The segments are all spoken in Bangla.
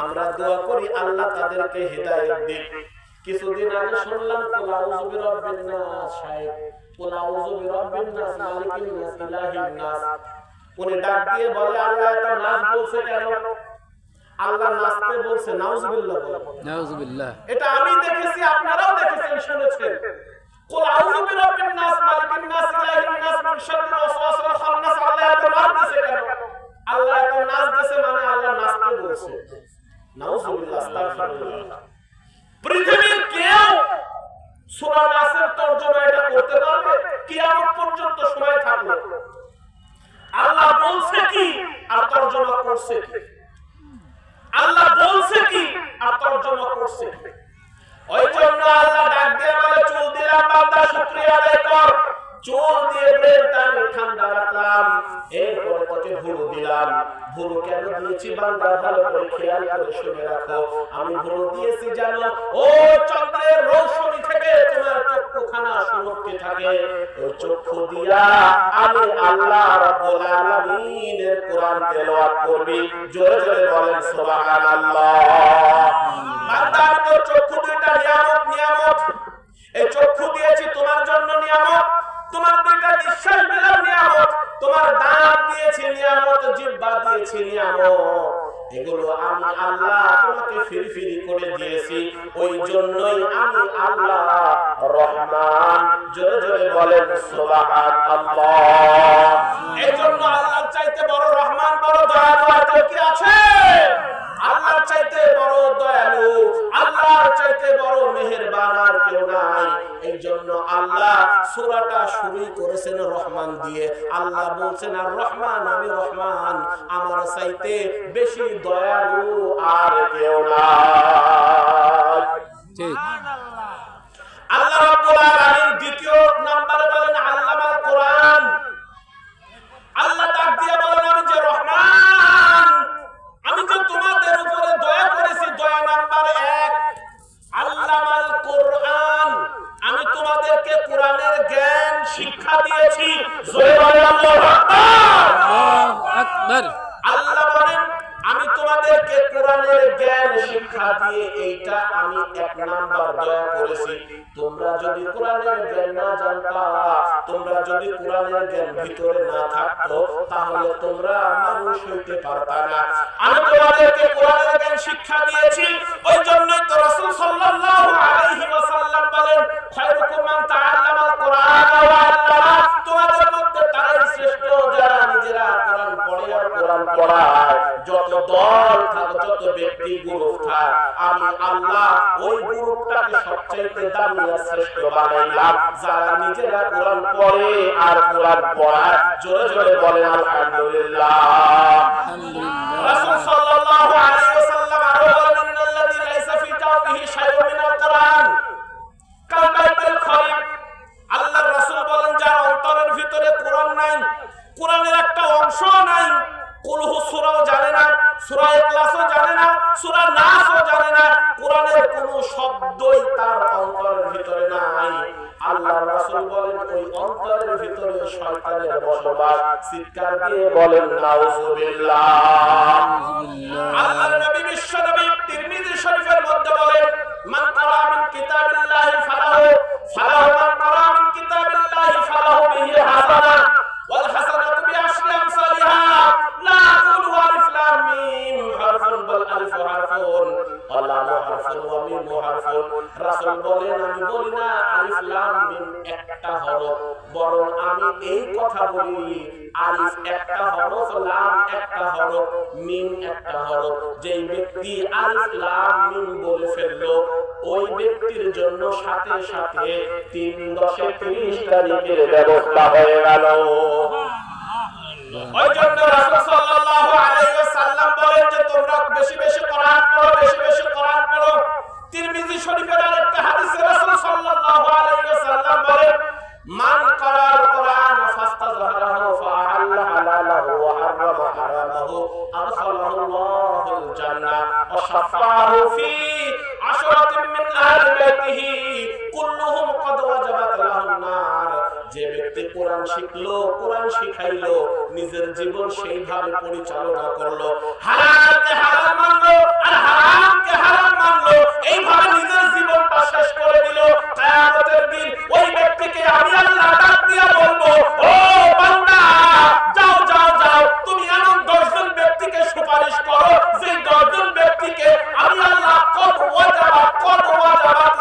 আমরা দোয়া করি আল্লাহ তাদেরকে হেদায়েত দিক। কিছুদিন আগে শুনলাম কুল আউযু বিরাব্বিন নাস, শাইখ কুল আউযু বিরাব্বিন নাস মালিকিন নাস ইলাহিন নাস, উনি ডাক দিয়ে বলে আল্লাহ এটা নাস বলছে কেন? আল্লাহ নাচতে বলছে, নাউজুবিল্লাহ বলে। নাউজুবিল্লাহ। এটা আমি দেখেছি, আপনারাও দেখেছেন, শুনেছেন। কুল আউযু বিরাব্বিন নাস মালিকিন নাস ইলাহিন নাস মিন শাররিল ওয়াসওয়াসিল খান্নাস, আল্লাহ এটা নাচ দিছে কেন? আল্লাহ এটা নাচ দিছে মানে আল্লাহ নাচতে বলছে। নাউজুবিল্লাহ, আস্তাগফিরুল্লাহ। পৃথিবীর কেউ সূরা নাসের তরজমা এটা করতে পারবে? কিয়ামত পর্যন্ত সময় থাকবে। আল্লাহ বলছে কি আর তরজমা করছে কি? আল্লাহ বলছে কি আর তরজমা করছে কি? ওই জন্য আল্লাহ ডাক দিয়ে বলে, চুল দিলাম বান্দা শুকরিয়া আদায় কর। চুল দিয়ে ব্রেনটা আমি ঠান্ডা রাখলাম, এরপরে তোকে ভুরু দিলাম। ভুরু কেন দিয়েছি বান্দা ভালো করে খেয়াল করে শুনে রাখো। আমি ভুরু দিয়েছি জানো ও চন্দ্রের রৌশনি থেকে তোমার চক্ষুখানা সুরক্ষিত থাকে। ওই চক্ষু দিয়া আমি আল্লাহ রাব্বুল আলামিনের কোরআন তেলাওয়াত করবি। জোরে জোরে বলেন সুবহানাল্লাহ। বান্দা তো চক্ষু দুইটা নিয়ামত। এই চক্ষু দিয়েছি তোমার জন্য নিয়ামত, তোমার দুইটা নিঃশ্বাস দিলাম নিয়ামত, তোমার দাঁত দিয়েছি নিয়ামত, জিহ্বা দিয়েছি নিয়ামত। এগুলো আমি আল্লাহ তোমাকে ফিরি করে দিয়েছি। ওই জন্যই আমি আল্লাহ রহমান। জোরে জোরে বলেন সুবহানাল্লাহ। এই জন্য আল্লাহর চাইতে বড় রহমান, বড় দয়ালু আর কেউ কি আছে? আল্লাহর চাইতে বড় দয়ালু, আল্লাহর চাইতে বড় মেহেরবান আর কেউ নাই। এই জন্য আল্লাহ সূরাটা শুরু করেছেন রহমান দিয়ে। আল্লাহ বলছেন আর রহমান, আমি রহমান, আমার চাইতে বেশি দয়ালু আর কেউ নাই। ঠিক। আল্লাহ রাব্বুল আলামিন দ্বিতীয় নম্বরে বলেন আল্লামাল কোরআন। আল্লাহ ডাক দিয়ে বলেন আমি যে রহমান, আমি যে তোমাদের উপরে দয়া করেছি, দয়া নাম্বার 1 আল্লামাল কোরআন। আমি তোমাদেরকে কোরআনের জ্ঞান শিক্ষা দিয়েছি। জোরে বলেন আল্লাহু আকবার। আল্লাহ বলেন আমি তোমাদেরকে কোরআনের জ্ঞান শিক্ষা দিয়ে এইটা আমি 1 নাম্বার দয়া করেছি। তোমরা যদি কোরআনের জ্ঞান না জানতা, তোমরা যদি কোরআনের জ্ঞান ভিতরে না থাকতো, তাহলে তোমরা মানুষ হইতে পারতা না। আমি তোমাদেরকে কোরআনের জ্ঞান শিক্ষা দিয়েছি। ওই জন্যই তো রাসূল সাল্লাল্লাহু আলাইহি ওয়াসাল্লাম বলেন খায়রুকুম মান তাআল্লামাল কোরআন ওয়া আল্লামা। তোমাদের মধ্যে তারাই শ্রেষ্ঠ যারা নিজেরা কোরআন পড়ে আর কোরআন পড়ায়। যত দল থাক, যত ব্যক্তি গ্রুপ থাক, আমি আল্লাহ ওই গ্রুপটাকে সবচেয়ে দামি আর শ্রেষ্ঠ বানাইলাম যারা নিজেরা কোরআন পড়ে আর কোরআন পড়ায়। জোরে জোরে বলেন আলহামদুলিল্লাহ। রাসূল সাল্লাল্লাহু আলাইহি ওয়াসাল্লাম আরো বলেন ইন্নাল্লাযী লাইসা ফি জাওফিহি শাইউন মিনাল কোরআন কালবাইতুল খরিব। আল্লাহর রাসূল বলেন যার অন্তরের ভিতরে কোরআন নাই, কোরআনের একটা অংশ নাই, কুলহু সূরাও জানে না, সূরা ইখলাসও জানে না, সূরা নাসও জানে না, কোরআনের কোনো শব্দই তার অন্তরের ভিতরে নাই, আল্লাহর রাসূল বলেন ওই অন্তরের ভিতরে শয়তানের বসবাস। চিৎকার দিয়ে বলেন নাউজুবিল্লাহ। আল্লাহর নবী বিশ্ব নবী তিরমিজি শরীফের মধ্যে বলেন মান ক্বারা মিন কিতাবিল্লাহি ফালাহু মান ক্বারা মিন কিতাবিল্লাহি ফালাহু বিহি হাসানা ওয়াল হাসানাতু বিআশরি আমসালিহা লা তাকুলু আলিফ লাম মিম হারফুন বাল আলিফ হারফুন ওয়া লাম হারফুন ওয়া মিম হারফুন। রাসূল বলেন আমি বলি না আলিফ লাম মিম একটা হরফ, বরং আমি এই কথা বলি আলিফ একটা হরফ, লাম একটা হরফ, মিম একটা হরফ। যেই ব্যক্তি আলিফ লাম মিম বলে ফেললো ওই ব্যক্তির জন্য সাথে সাথে 3-10-30 তারিখের ব্যবস্থা হয়ে গেল। ওই জন্য রাসূল সাল্লাল্লাহু আলাইহি ওয়াসাল্লাম বলেন যে তোমরা বেশি বেশি কোরআন পড়ো, বেশি বেশি কোরআন পড়ো। তিরমিজি শরীফের আরেকটা হাদিসে রাসূল সাল্লাল্লাহু আলাইহি ওয়াসাল্লাম বলেন মান ক্বারাআল কোরআন ফাস্তাযহারাহু ফাআল্লা হালালাহু ওয়া হারামা হারামাহু আদখালাহুল্লাহুল জান্নাহ ওয়া শাফাআহু ফি আশরাতিন মিন আহলি বাইতিহি কুল্লুহুম ক্বাদ ওয়াজাবাত লাহুন নার যে ব্যক্তি কোরআন শিখলো, কোরআন শিখাইলো, নিজের জীবন সেইভাবে পরিচালনা করলো, হালালকে হালাল মানলো আর হারামকে হারাম মানলো, এইভাবে নিজের জীবনটা শেষ করে দিল, কিয়ামতের দিন ওই ব্যক্তিকে আমি আল্লাহ ডাক দিয়ে বলবো, ও বান্দা, যাও যাও যাও, তুমি এমন 10 জন ব্যক্তিকে সুপারিশ করো যে 10 জন ব্যক্তিকে আমি আল্লাহ কত ওয়াজাবাত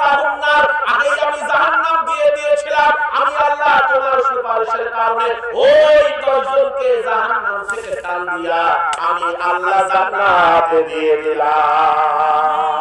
লাহুম নার, আগে আমি জাহান্নাম দিয়ে দিয়েছিলাম, আমি আল্লাহ তোমার সুপারিশের কারণে ওই 10 জনকে জাহান্নাম থেকে টান দিয়া আমি আল্লাহ জান্নাতে দিয়ে দিলাম।